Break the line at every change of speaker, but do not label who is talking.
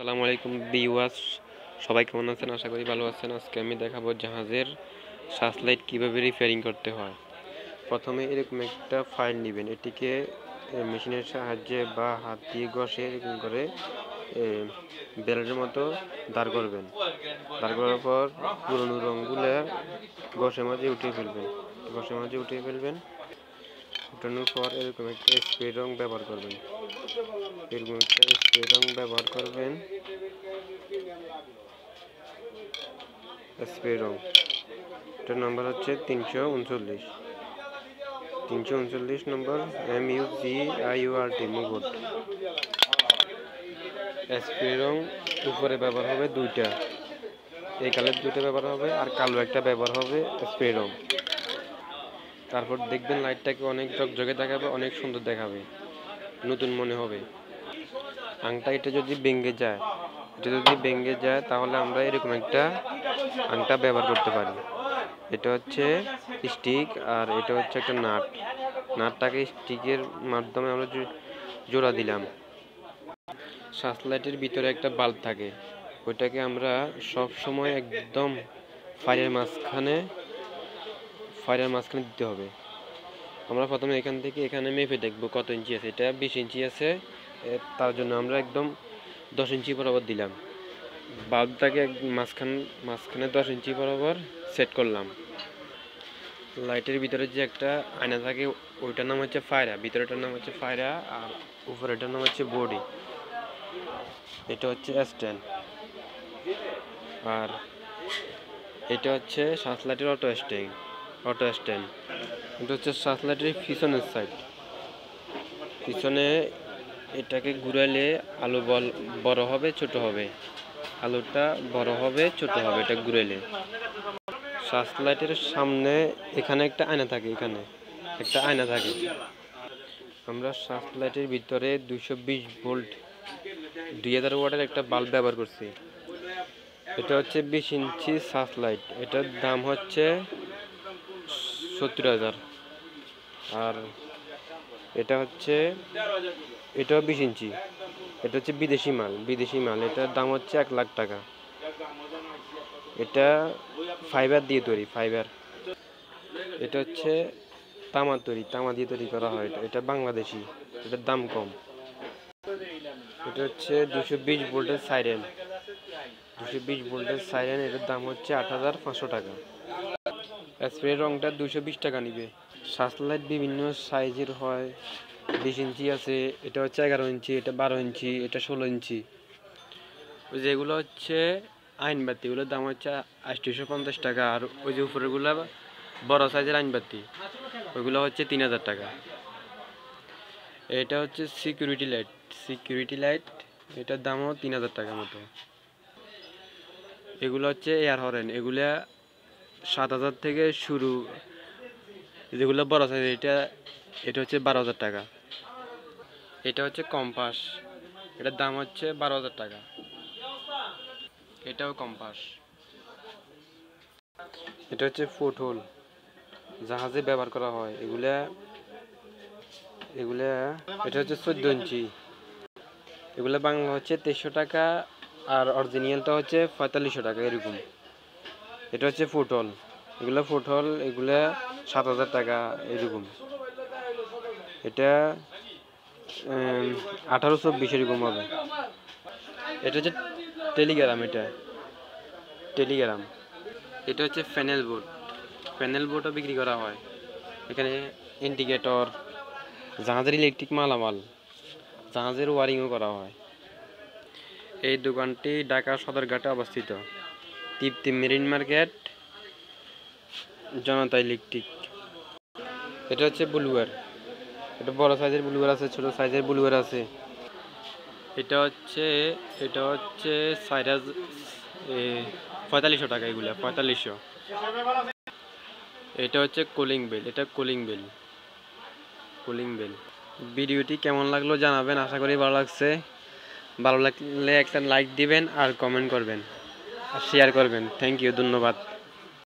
আসসালামু আলাইকুম ভিউয়ার্স, সবাই কেমন আছেন? আশা করি ভালো আছেন। আজকে আমি দেখাবো জাহাজের সার্চলাইট কিভাবে রিপেয়ারিং করতে হয়। প্রথমে এরকম একটা ফাইল নেবেন, এটিকে মেশিনের সাহায্যে বা হাত দিয়ে ঘষে এরকম করে বেলের মতো দাঁড় করবেন। দাঁড় করার পর পুরনো রঙগুলো ঘষের মাঝে উঠিয়ে ফেলবেন। উঠানোর পর এরকম একটা স্প্রে রং ব্যবহার করবেন। স্প্রে রং এটার নাম্বার হচ্ছে 339 নম্বর MUGIURT মুগুট। স্প্রে রং উপরে ব্যবহার হবে দুইটা, এই কালার দুইটা ব্যবহার হবে আর কালো একটা ব্যবহার হবে স্প্রে রং। তারপর দেখবেন লাইটটাকে অনেক ঝকঝকে দেখাবে, অনেক সুন্দর দেখাবে, নতুন মনে হবে। এটা যদি ভেঙে যায় তাহলে আমরা এরকম একটা আংটা ব্যবহার করতে পারি। এটা হচ্ছে স্টিক আর এটা হচ্ছে একটা নাটটাকে স্টিকের মাধ্যমে আমরা জোড়া দিলাম। সার্চলাইটের ভিতরে একটা বাল্ব থাকে, ওইটাকে আমরা সব সময় একদম ফায়ারের মাঝখানে দিতে হবে। আমরা প্রথমে এখান থেকে এখানে মেপে দেখব কত ইঞ্চি আছে। এটা 20 ইঞ্চি আছে, তার জন্য আমরা একদম 10 ইঞ্চি বরাবর দিলাম। বাল্বটাকে মাঝখানে 10 ইঞ্চি বরাবর সেট করলাম। লাইটের ভিতরে যে একটা আয়না থাকে ওইটার নাম হচ্ছে ফায়রা, ভিতরেটার নাম হচ্ছে ফায়রা আর উপরেটার নাম হচ্ছে বডি। এটা হচ্ছে স্ট্যান্ড আর এটা হচ্ছে সার্চলাইটের অটো স্ট্যান্ড। এটা হচ্ছে সার্চলাইটের পিছনের সাইড। পিছনে এটাকে ঘুরাইলে আলো বড় হবে ছোট হবে, আলোটা বড় হবে ছোট হবে এটা ঘুরাইলে। সার্চলাইটের সামনে এখানে একটা আয়না থাকে, আমরা সার্চলাইটের ভিতরে 220 ভোল্ট 2000 ওয়াটের একটা বাল্ব ব্যবহার করছি। এটা হচ্ছে 20 ইঞ্চি সার্চলাইট, এটার দাম হচ্ছে 70,000। আর এটাও 20 ইঞ্চি, এটা হচ্ছে বিদেশি মাল, এটার দাম হচ্ছে 1 লাখ টাকা। এটা ফাইবার দিয়ে তৈরি, এটা হচ্ছে তামা দিয়ে তৈরি করা হয়। এটা বাংলাদেশি, এটার দাম কম। এটা হচ্ছে 220 ভোল্টের সাইরেন, এটার দাম হচ্ছে 8,500 টাকা। স্প্রে রংটা 220 টাকা নিবে। সার্চলাইট বিভিন্ন সাইজের হয়, 20 ইঞ্চি আছে, এটা হচ্ছে 11 ইঞ্চি, এটা 12 ইঞ্চি, এটা 16 ইঞ্চি। যেগুলো হচ্ছে আইনবাতি, ওগুলোর দাম হচ্ছে 850 টাকা। আর ওই যে উপরেগুলো বড় সাইজের আইনবাতি, ওইগুলো হচ্ছে 3,000 টাকা। এটা হচ্ছে সিকিউরিটি লাইট, এটার দামও 3,000 টাকার মতো। এগুলো হচ্ছে এয়ার হরেন, এগুলা 7,000 থেকে শুরু, যেগুলো বড় সাইজ এটা হচ্ছে 12,000 টাকা। এটা হচ্ছে কম্পাস, এটার দাম হচ্ছে 12,000 টাকা। এটাও কম্পাস। এটা হচ্ছে ফুটহোল, জাহাজে ব্যবহার করা হয় এগুলা। এটা হচ্ছে 14 ইঞ্চি, এগুলা বাংলা হচ্ছে 2300 টাকা আর অরিজিনালটা হচ্ছে 4500 টাকা এরকম। এটা হচ্ছে ফুটহোল, এগুলা 7,000 টাকা এরকম। এটা 1824 এরকম হবে। এটা হচ্ছে টেলিগ্রাম। এটা হচ্ছে প্যানেল বোর্ডও বিক্রি করা হয়। এখানে ইন্ডিকেটর, জাহাজের ইলেকট্রিক মালামাল, জাহাজের ওয়ারিংও করা হয়। এই দোকানটি ঢাকা সদরঘাটে অবস্থিত, তৃপ্তি মেরিন মার্কেট, জনতা ইলেকট্রিক। এটা হচ্ছে ব্লুয়ার, এটা বড় সাইজের ব্লুয়ার আছে, ছোট সাইজের ব্লুয়ার আছে। এটা হচ্ছে সাইরাজ 4500 টাকা, এগুলা 4500। এটা হচ্ছে কুলিং বেল। ভিডিওটি কেমন লাগলো জানাবেন, আশা করি ভালো লাগছে। ভালো লাগলে একটা লাইক দিবেন আর কমেন্ট করবেন আর শেয়ার করবেন। থ্যাংক ইউ, ধন্যবাদ।